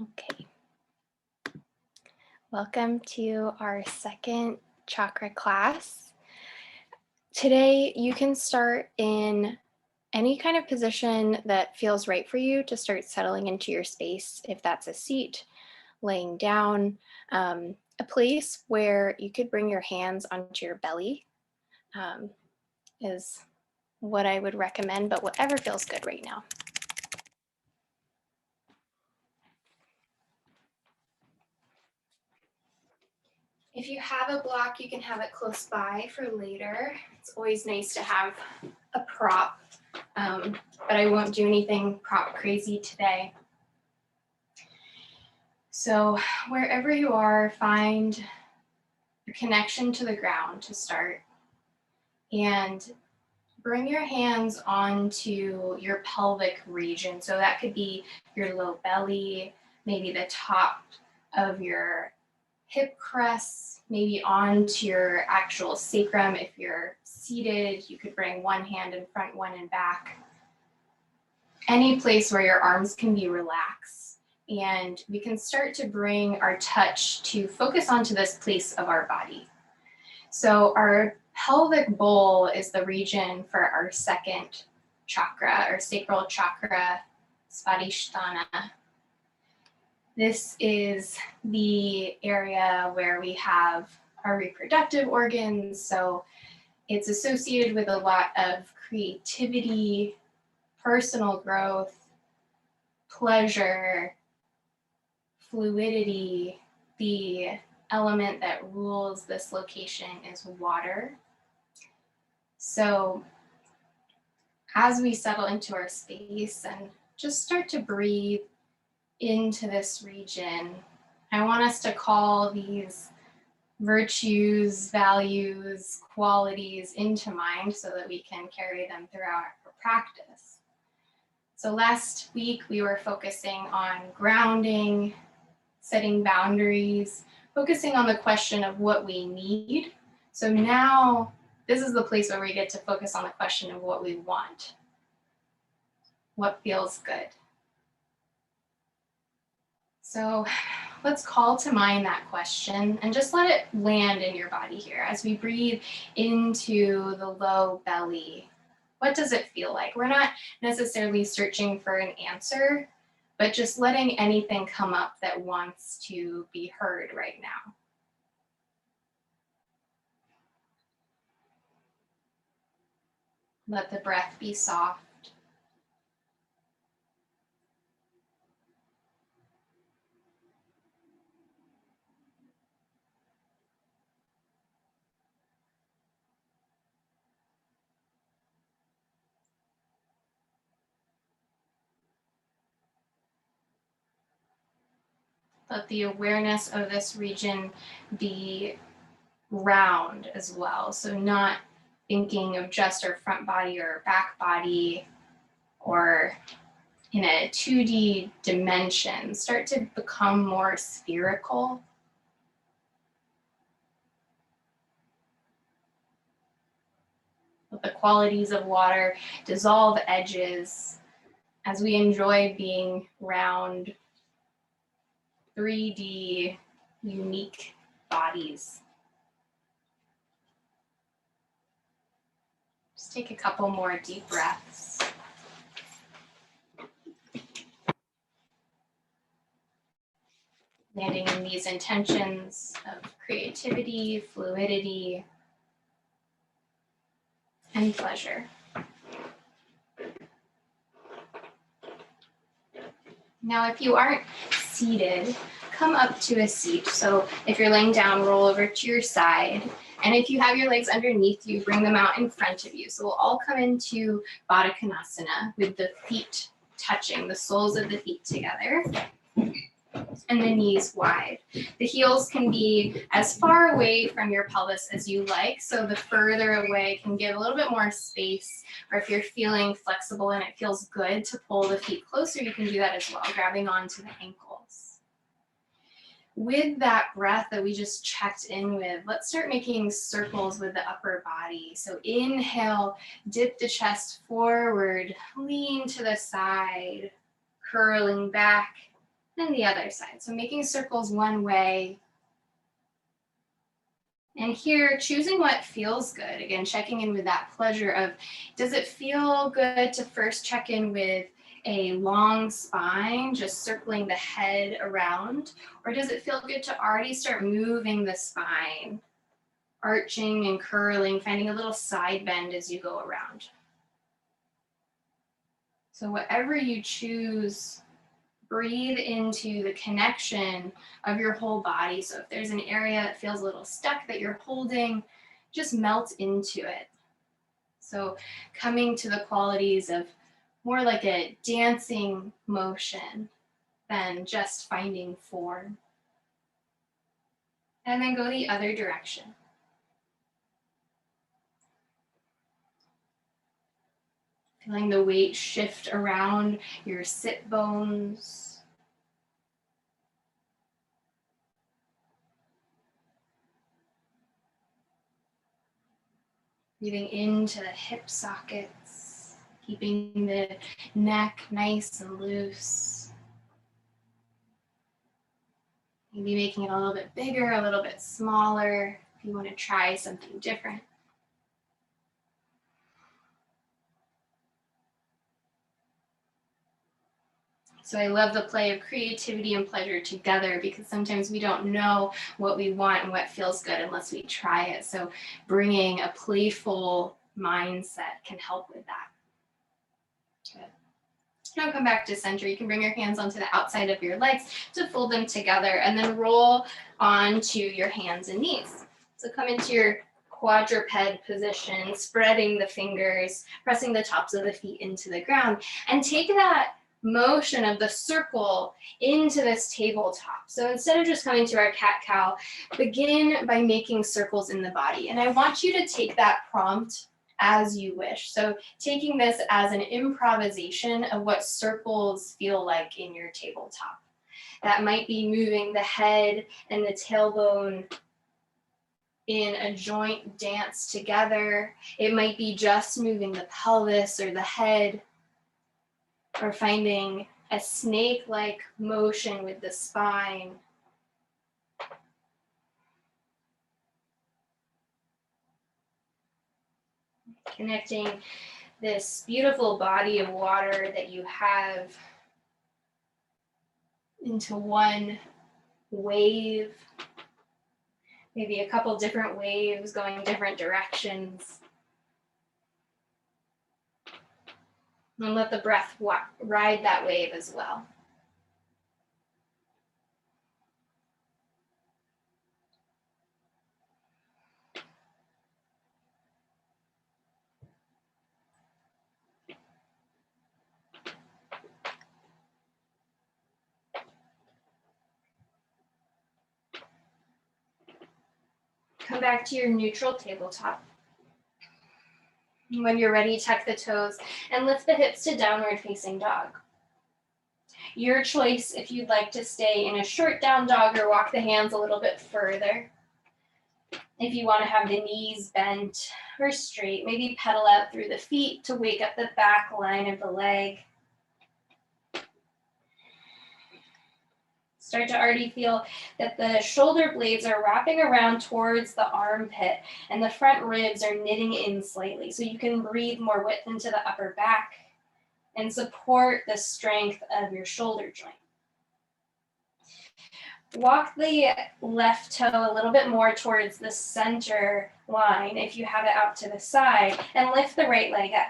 Okay. Welcome to our second chakra class. Today, you can start in any kind of position that feels right for you to start settling into your space. If that's a seat, laying down, a place where you could bring your hands onto your belly is what I would recommend, but whatever feels good right now. If you have a block, you can have it close by for later. It's always nice to have a prop, but I won't do anything prop crazy today. So wherever you are, find a connection to the ground to start, and bring your hands onto your pelvic region. So that could be your low belly, maybe the top of your hip crests, maybe onto your actual sacrum. If you're seated, you could bring one hand in front, one in back. Any place where your arms can be relaxed. And we can start to bring our touch to focus onto this place of our body. So our pelvic bowl is the region for our second chakra, our sacral chakra, Svadisthana. This is the area where we have our reproductive organs. So it's associated with a lot of creativity, personal growth, pleasure, fluidity. The element that rules this location is water. So as we settle into our space and just start to breathe into this region, I want us to call these virtues, values, qualities into mind so that we can carry them throughout our practice. So last week we were focusing on grounding, setting boundaries, focusing on the question of what we need. So now this is the place where we get to focus on the question of what we want. What feels good? So let's call to mind that question and just let it land in your body here as we breathe into the low belly. What does it feel like? We're not necessarily searching for an answer, but just letting anything come up that wants to be heard right now. Let the breath be soft. Let the awareness of this region be round as well. So not thinking of just our front body or back body or in a 2D dimension. Start to become more spherical. Let the qualities of water dissolve edges as we enjoy being round, 3D, unique bodies. Just take a couple more deep breaths. Landing in these intentions of creativity, fluidity, and pleasure. Now, if you aren't seated, come up to a seat. So if you're laying down, roll over to your side. And if you have your legs underneath you, bring them out in front of you. So we'll all come into Baddha Konasana with the feet touching, the soles of the feet together, and the knees wide. The heels can be as far away from your pelvis as you like. So the further away can give a little bit more space, or if you're feeling flexible and it feels good to pull the feet closer, you can do that as well, grabbing onto the ankles. With that breath that we just checked in with, let's start making circles with the upper body. So inhale, dip the chest forward, lean to the side, curling back, and the other side. So making circles one way. And here, choosing what feels good. Again, checking in with that pleasure of, does it feel good to first check in with a long spine, just circling the head around? Or does it feel good to already start moving the spine, arching and curling, finding a little side bend as you go around? So whatever you choose, breathe into the connection of your whole body. So if there's an area that feels a little stuck that you're holding, just melt into it. So coming to the qualities of more like a dancing motion than just finding form. And then go the other direction. Feeling the weight shift around your sit bones. Breathing into the hip sockets, keeping the neck nice and loose. Maybe making it a little bit bigger, a little bit smaller, if you want to try something different. So I love the play of creativity and pleasure together, because sometimes we don't know what we want and what feels good unless we try it. So bringing a playful mindset can help with that. Good. Now come back to center. You can bring your hands onto the outside of your legs to fold them together, and then roll onto your hands and knees. So come into your quadruped position, spreading the fingers, pressing the tops of the feet into the ground, and take that motion of the circle into this tabletop. So instead of just coming to our cat-cow, begin by making circles in the body. And I want you to take that prompt as you wish. So taking this as an improvisation of what circles feel like in your tabletop. That might be moving the head and the tailbone in a joint dance together. It might be just moving the pelvis or the head, or finding a snake-like motion with the spine. Connecting this beautiful body of water that you have into one wave, maybe a couple different waves going different directions. And let the breath ride that wave as well. Come back to your neutral tabletop. When you're ready, tuck the toes and lift the hips to downward facing dog. Your choice if you'd like to stay in a short down dog or walk the hands a little bit further. If you want to have the knees bent or straight, maybe pedal out through the feet to wake up the back line of the leg. Start to already feel that the shoulder blades are wrapping around towards the armpit and the front ribs are knitting in slightly. So you can breathe more width into the upper back and support the strength of your shoulder joint. Walk the left toe a little bit more towards the center line if you have it out to the side, and lift the right leg up.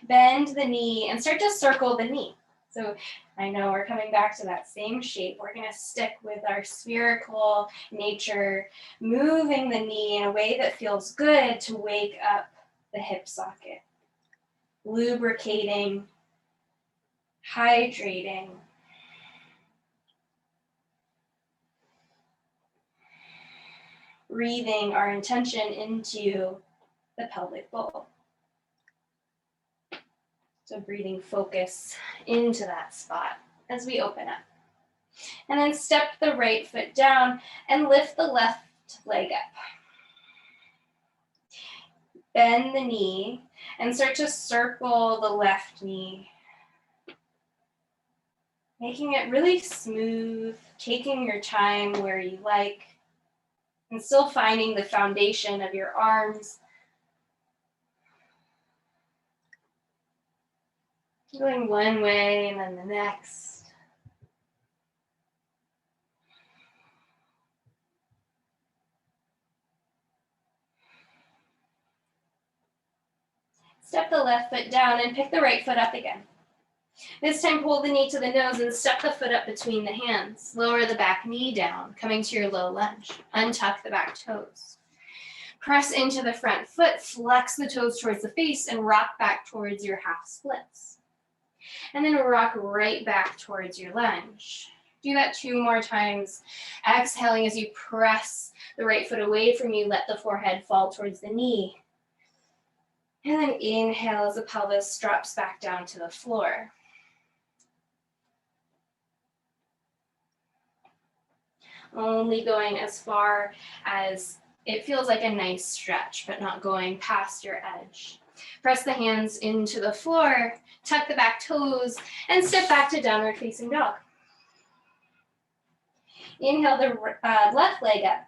Bend the knee and start to circle the knee. So I know we're coming back to that same shape. We're going to stick with our spherical nature, moving the knee in a way that feels good to wake up the hip socket. Lubricating, hydrating. Breathing our intention into the pelvic bowl. So breathing focus into that spot as we open up. And then step the right foot down and lift the left leg up. Bend the knee and start to circle the left knee. Making it really smooth, taking your time where you like, and still finding the foundation of your arms. Going one way and then the next. Step the left foot down and pick the right foot up again. This time, pull the knee to the nose and step the foot up between the hands. Lower the back knee down, coming to your low lunge. Untuck the back toes. Press into the front foot, flex the toes towards the face, and rock back towards your half splits. And then rock right back towards your lunge. Do that 2 more times. Exhaling as you press the right foot away from you, let the forehead fall towards the knee. And then inhale as the pelvis drops back down to the floor. Only going as far as it feels like a nice stretch, but not going past your edge. Press the hands into the floor, tuck the back toes, and step back to downward facing dog. Inhale the left leg up.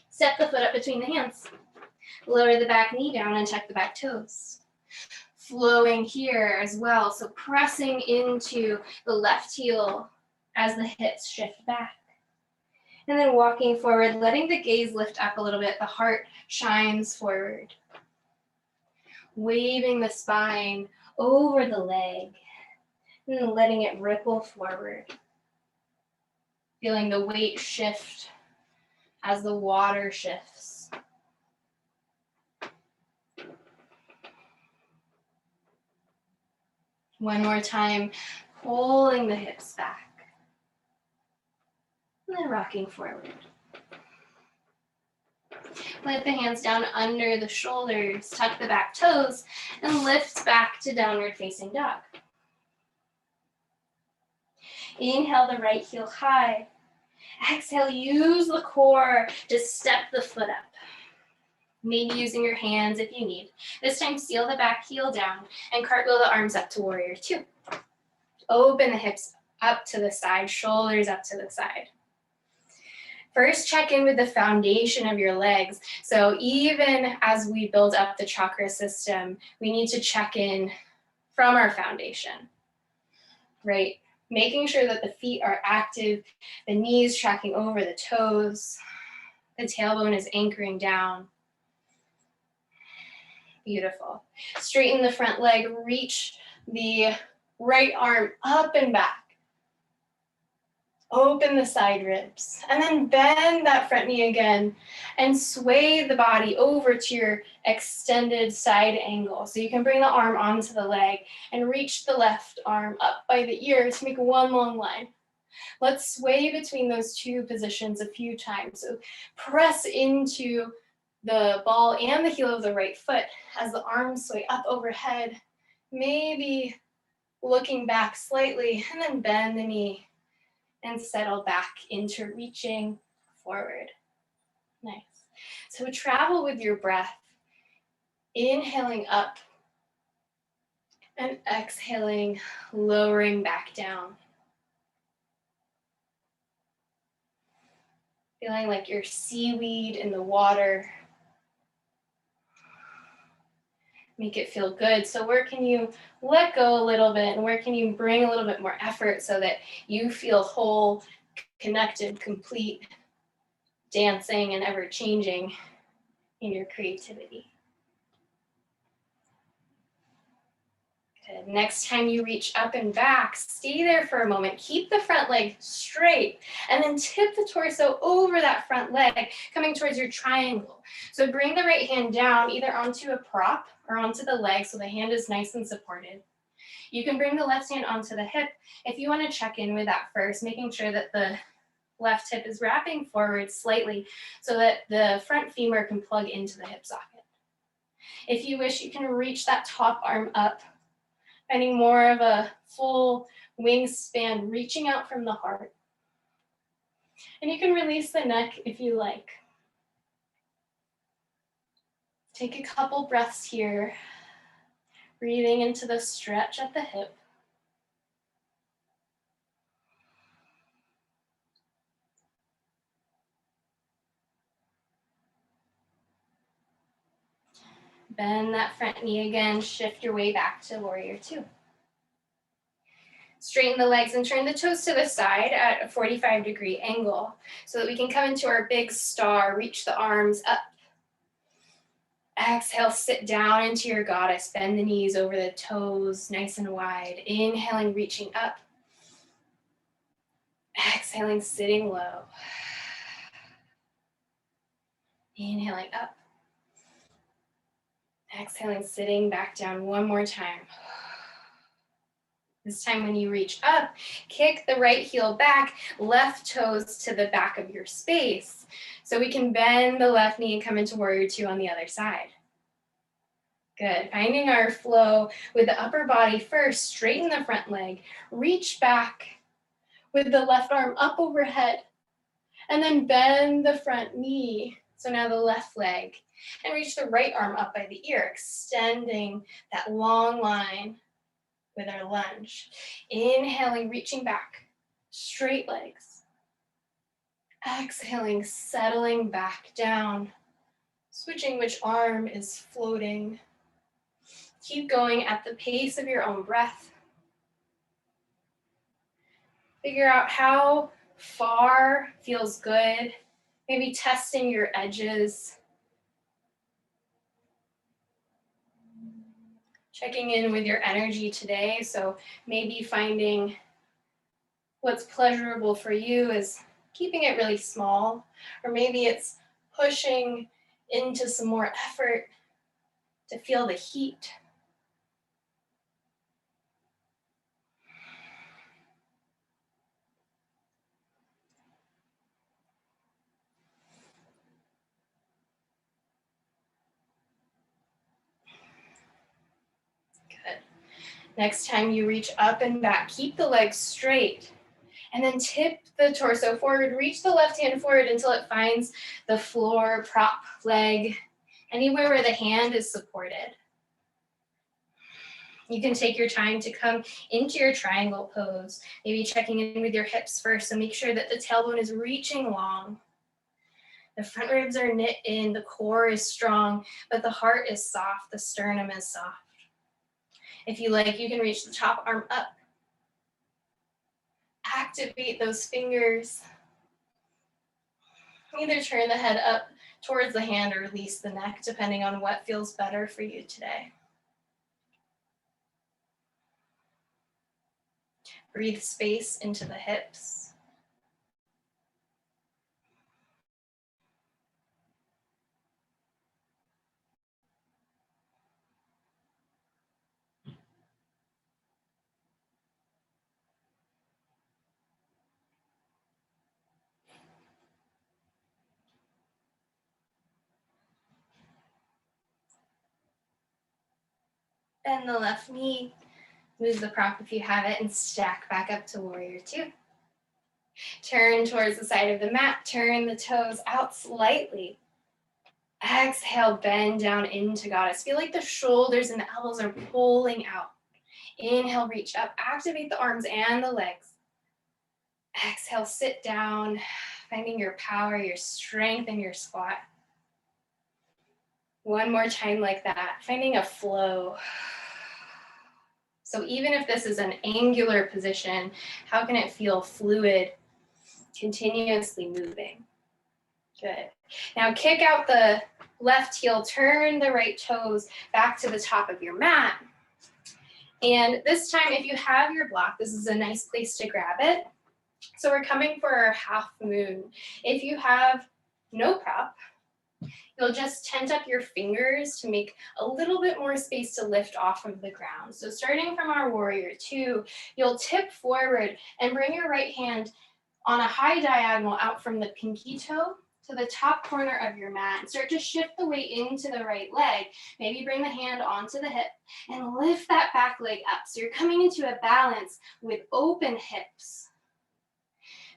Step the foot up between the hands. Lower the back knee down and tuck the back toes. Flowing here as well, so pressing into the left heel as the hips shift back. And then walking forward, letting the gaze lift up a little bit, the heart shines forward. Waving the spine over the leg, and then letting it ripple forward. Feeling the weight shift as the water shifts. One more time, pulling the hips back. And then rocking forward. Let the hands down under the shoulders, tuck the back toes, and lift back to downward facing dog. Inhale the right heel high. Exhale, use the core to step the foot up. Maybe using your hands if you need. This time, seal the back heel down and cartwheel the arms up to warrior 2. Open the hips up to the side, shoulders up to the side. First, check in with the foundation of your legs. So even as we build up the chakra system, we need to check in from our foundation, right? Making sure that the feet are active, the knees tracking over the toes, the tailbone is anchoring down. Beautiful. Straighten the front leg, reach the right arm up and back. Open the side ribs, and then bend that front knee again and sway the body over to your extended side angle. So you can bring the arm onto the leg and reach the left arm up by the ear to make one long line. Let's sway between those 2 positions a few times. So press into the ball and the heel of the right foot as the arms sway up overhead, maybe looking back slightly, and then bend the knee and settle back into reaching forward. Nice. So travel with your breath, inhaling up and exhaling, lowering back down. Feeling like you're seaweed in the water. Make it feel good. So where can you let go a little bit, and where can you bring a little bit more effort so that you feel whole, connected, complete, dancing and ever changing in your creativity? Good. Next time you reach up and back, stay there for a moment. Keep the front leg straight, and then tip the torso over that front leg, coming towards your triangle. So bring the right hand down, either onto a prop or onto the leg, so the hand is nice and supported. You can bring the left hand onto the hip if you want to check in with that first, making sure that the left hip is wrapping forward slightly so that the front femur can plug into the hip socket. If you wish, you can reach that top arm up, finding more of a full wingspan, reaching out from the heart. And you can release the neck if you like. Take a couple breaths here, breathing into the stretch at the hip. Bend that front knee again, shift your way back to warrior two. Straighten the legs and turn the toes to the side at a 45-degree angle so that we can come into our big star, reach the arms up. Exhale, sit down into your goddess, bend the knees over the toes, nice and wide. Inhaling, reaching up. Exhaling, sitting low. Inhaling up. Exhaling, sitting back down one more time. This time when you reach up, kick the right heel back, left toes to the back of your space. So we can bend the left knee and come into warrior two on the other side. Good, finding our flow with the upper body first, straighten the front leg, reach back with the left arm up overhead, and then bend the front knee. So now the left leg, and reach the right arm up by the ear, extending that long line with our lunge. Inhaling, reaching back, straight legs. Exhaling, settling back down, switching which arm is floating. Keep going at the pace of your own breath. Figure out how far feels good, maybe testing your edges. Checking in with your energy today, so maybe finding what's pleasurable for you is keeping it really small, or maybe it's pushing into some more effort to feel the heat. Good. Next time you reach up and back, keep the legs straight. And then tip the torso forward, reach the left hand forward until it finds the floor, prop leg, anywhere where the hand is supported. You can take your time to come into your triangle pose, maybe checking in with your hips first, so make sure that the tailbone is reaching long. The front ribs are knit in, the core is strong, but the heart is soft, the sternum is soft. If you like, you can reach the top arm up. Activate those fingers. Either turn the head up towards the hand or release the neck, depending on what feels better for you today. Breathe space into the hips. Bend the left knee, move the prop if you have it, and stack back up to warrior two. Turn towards the side of the mat, turn the toes out slightly. Exhale, bend down into goddess. Feel like the shoulders and the elbows are pulling out. Inhale, reach up, activate the arms and the legs. Exhale, sit down, finding your power, your strength in your squat. One more time like that, finding a flow. So even if this is an angular position, how can it feel fluid, continuously moving? Good. Now kick out the left heel, turn the right toes back to the top of your mat. And this time, if you have your block, this is a nice place to grab it. So we're coming for our half moon. If you have no prop, you'll just tent up your fingers to make a little bit more space to lift off of the ground. So starting from our warrior two, you'll tip forward and bring your right hand on a high diagonal out from the pinky toe to the top corner of your mat, and start to shift the weight into the right leg. Maybe bring the hand onto the hip and lift that back leg up. So you're coming into a balance with open hips.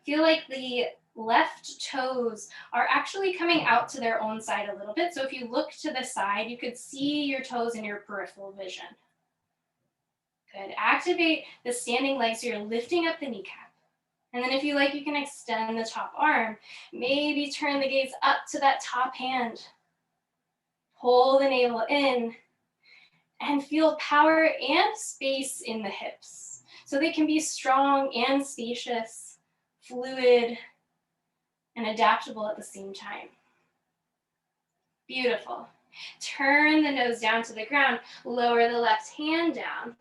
Feel like the left toes are actually coming out to their own side a little bit. So if you look to the side, you could see your toes in your peripheral vision. Good. Activate the standing leg so you're lifting up the kneecap. And then if you like, you can extend the top arm. Maybe turn the gaze up to that top hand. Pull the navel in and feel power and space in the hips. So they can be strong and spacious, fluid, and adaptable at the same time. Beautiful. Turn the nose down to the ground. Lower the left hand down.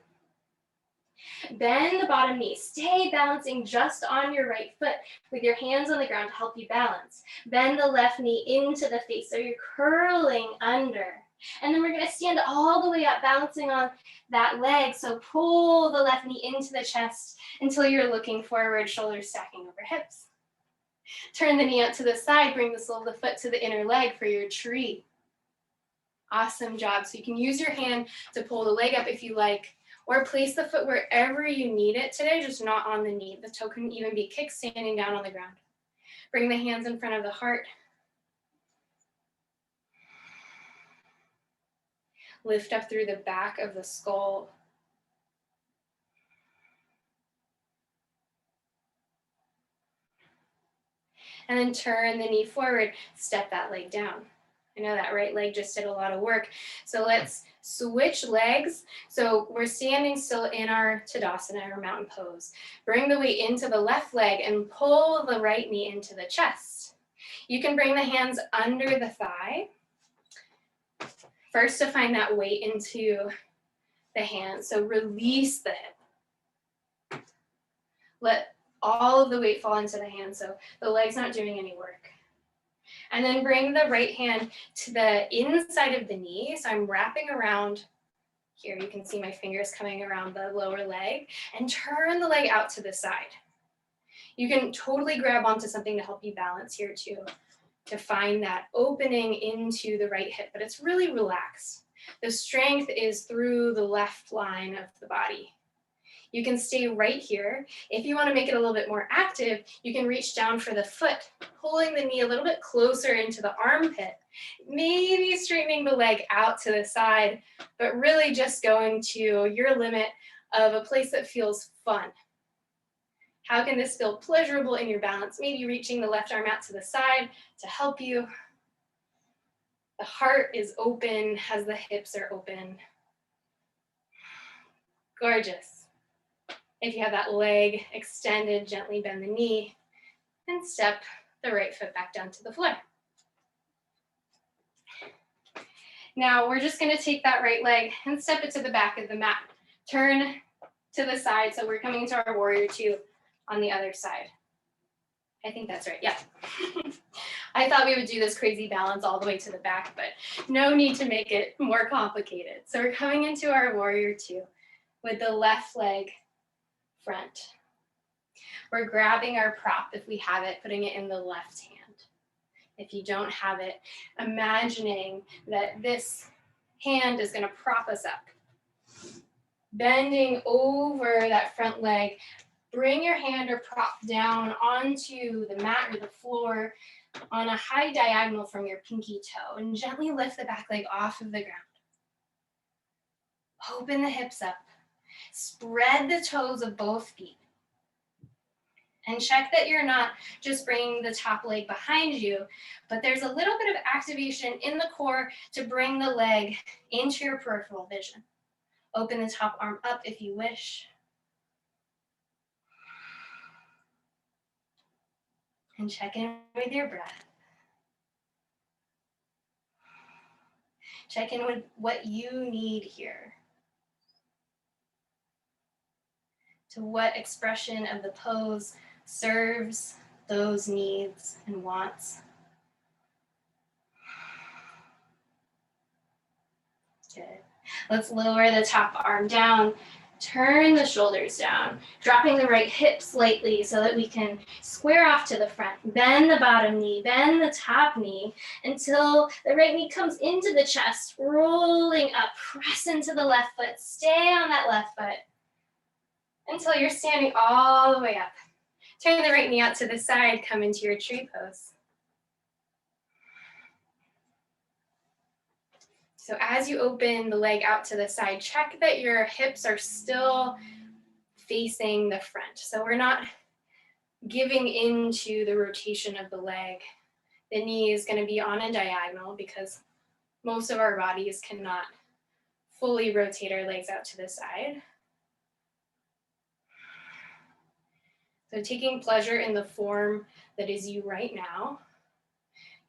Bend the bottom knee. Stay balancing just on your right foot with your hands on the ground to help you balance. Bend the left knee into the face so you're curling under. And then we're going to stand all the way up, balancing on that leg. So pull the left knee into the chest until you're looking forward, shoulders stacking over hips. Turn the knee out to the side. Bring the sole of the foot to the inner leg for your tree. Awesome job. So you can use your hand to pull the leg up if you like, or place the foot wherever you need it today, just not on the knee. The toe can even be kicked standing down on the ground. Bring the hands in front of the heart. Lift up through the back of the skull. And then turn the knee forward, step that leg down. I know that right leg just did a lot of work. So let's switch legs. So we're standing still in our Tadasana, or mountain pose. Bring the weight into the left leg and pull the right knee into the chest. You can bring the hands under the thigh. First, to find that weight into the hands. So release the hip. Let all of the weight fall into the hands, so the leg's not doing any work. And then bring the right hand to the inside of the knee. So I'm wrapping around here. You can see my fingers coming around the lower leg, and turn the leg out to the side. You can totally grab onto something to help you balance here too, to find that opening into the right hip, but it's really relaxed. The strength is through the left line of the body. You can stay right here. If you want to make it a little bit more active, you can reach down for the foot, pulling the knee a little bit closer into the armpit, maybe straightening the leg out to the side, but really just going to your limit of a place that feels fun. How can this feel pleasurable in your balance? Maybe reaching the left arm out to the side to help you. The heart is open as the hips are open. Gorgeous. If you have that leg extended, gently bend the knee and step the right foot back down to the floor. Now we're just going to take that right leg and step it to the back of the mat. Turn to the side, so we're coming into our warrior two on the other side. I think that's right, yeah. I thought we would do this crazy balance all the way to the back, but no need to make it more complicated. So we're coming into our warrior two with the left leg front. We're grabbing our prop if we have it, putting it in the left hand. If you don't have it, imagining that this hand is going to prop us up. Bending over that front leg, bring your hand or prop down onto the mat or the floor on a high diagonal from your pinky toe, and gently lift the back leg off of the ground. Open the hips up. Spread the toes of both feet. And check that you're not just bringing the top leg behind you, but there's a little bit of activation in the core to bring the leg into your peripheral vision. Open the top arm up if you wish. And check in with your breath. Check in with what you need here. To what expression of the pose serves those needs and wants. Good. Let's lower the top arm down. Turn the shoulders down, dropping the right hip slightly so that we can square off to the front. Bend the bottom knee, bend the top knee until the right knee comes into the chest, rolling up. Press into the left foot. Stay on that left foot until you're standing all the way up. Turn the right knee out to the side, come into your tree pose. So as you open the leg out to the side, check that your hips are still facing the front. So we're not giving into the rotation of the leg. The knee is going to be on a diagonal because most of our bodies cannot fully rotate our legs out to the side. So taking pleasure in the form that is you right now.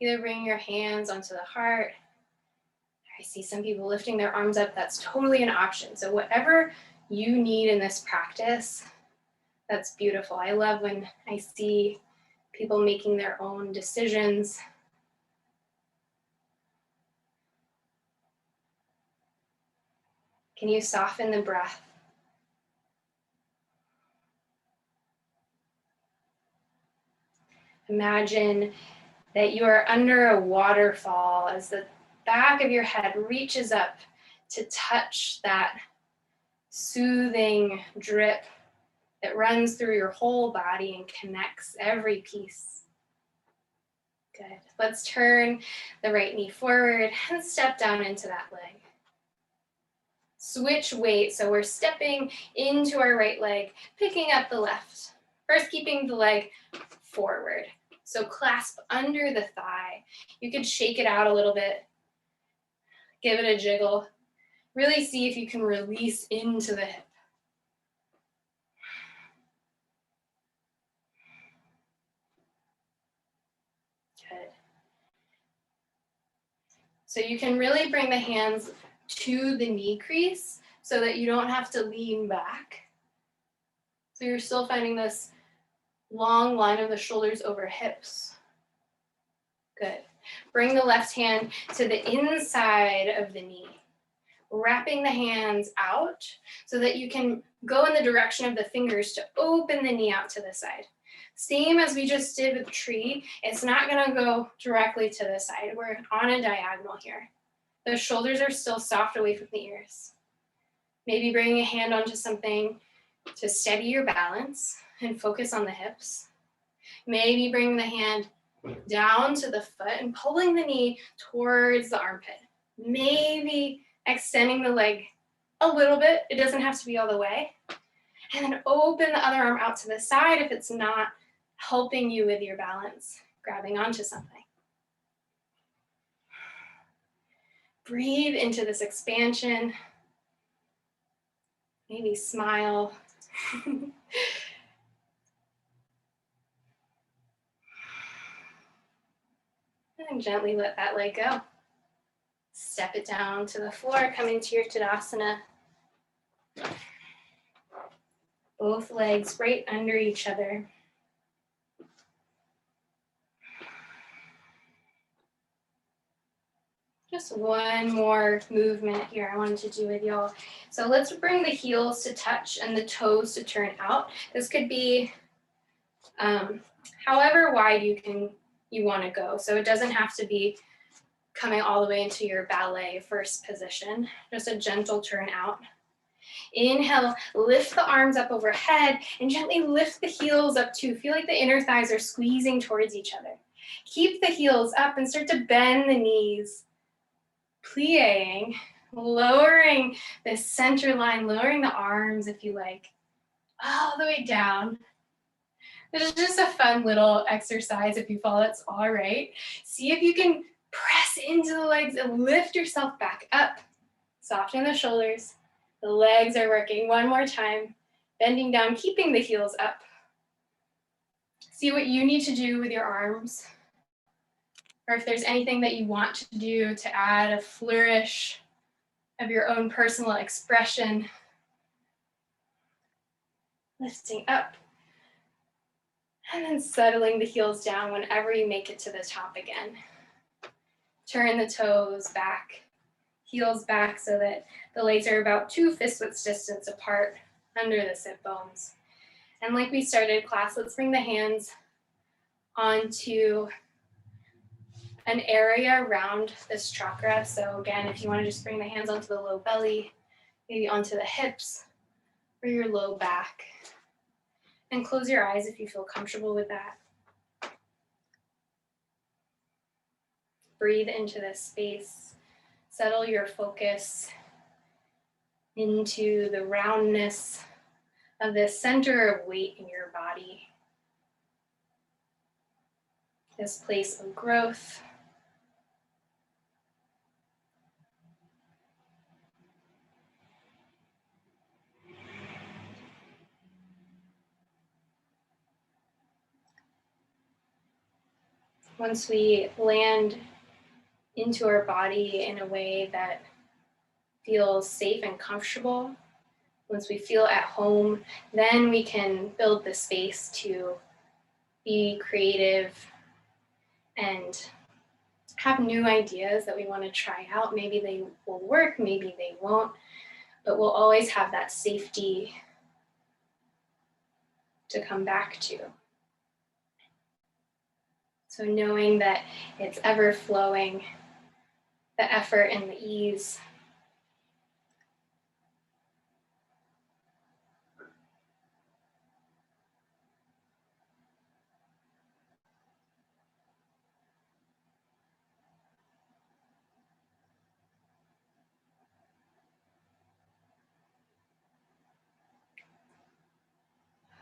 Either bring your hands onto the heart. I see some people lifting their arms up. That's totally an option. So whatever you need in this practice, that's beautiful. I love when I see people making their own decisions. Can you soften the breath? Imagine that you are under a waterfall as the back of your head reaches up to touch that soothing drip that runs through your whole body and connects every piece. Good. Let's turn the right knee forward and step down into that leg. Switch weight, so we're stepping into our right leg, picking up the left. First, keeping the leg forward. So clasp under the thigh. You could shake it out a little bit. Give it a jiggle. Really see if you can release into the hip. Good. So you can really bring the hands to the knee crease so that you don't have to lean back. So you're still finding this long line of the shoulders over hips. Good. Bring the left hand to the inside of the knee, wrapping the hands out so that you can go in the direction of the fingers to open the knee out to the side. Same as we just did with the tree, it's not gonna go directly to the side. We're on a diagonal here. The shoulders are still soft away from the ears. Maybe bring a hand onto something to steady your balance and focus on the hips. Maybe bring the hand down to the foot and pulling the knee towards the armpit. Maybe extending the leg a little bit. It doesn't have to be all the way. And then open the other arm out to the side if it's not helping you with your balance, grabbing onto something. Breathe into this expansion. Maybe smile. And gently let that leg go. Step it down to the floor, come into your Tadasana. Both legs right under each other. Just one more movement here I wanted to do with y'all. So let's bring the heels to touch and the toes to turn out. This could be however wide you want to go. So it doesn't have to be coming all the way into your ballet first position. Just a gentle turn out. Inhale, lift the arms up overhead and gently lift the heels up too. Feel like the inner thighs are squeezing towards each other. Keep the heels up and start to bend the knees. Plieing, lowering the center line, lowering the arms if you like, all the way down. This is just a fun little exercise. If you follow, it's all right. See if you can press into the legs and lift yourself back up. Soften the shoulders. The legs are working. One more time. Bending down, keeping the heels up. See what you need to do with your arms, or if there's anything that you want to do to add a flourish of your own personal expression. Lifting up. And then settling the heels down whenever you make it to the top again. Turn the toes back, heels back so that the legs are about 2 fist width distance apart under the sit bones. And like we started class, let's bring the hands onto an area around this chakra. So again, if you want to just bring the hands onto the low belly, maybe onto the hips or your low back. And close your eyes if you feel comfortable with that. Breathe into this space. Settle your focus into the roundness of the center of weight in your body. This place of growth. once we land into our body in a way that feels safe and comfortable, once we feel at home, then we can build the space to be creative and have new ideas that we want to try out. Maybe they will work, maybe they won't, but we'll always have that safety to come back to. So knowing that it's ever flowing, the effort and the ease.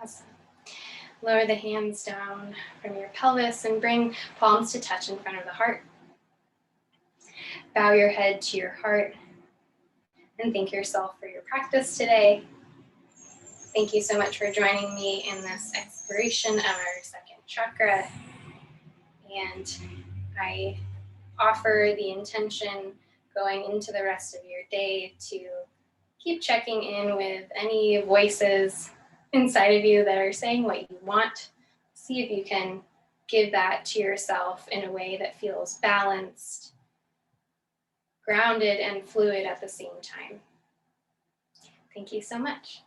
Awesome. Lower the hands down from your pelvis and bring palms to touch in front of the heart. Bow your head to your heart and thank yourself for your practice today. Thank you so much for joining me in this exploration of our second chakra. And I offer the intention going into the rest of your day to keep checking in with any voices inside of you that are saying what you want. See if you can give that to yourself in a way that feels balanced, grounded, and fluid at the same time. Thank you so much.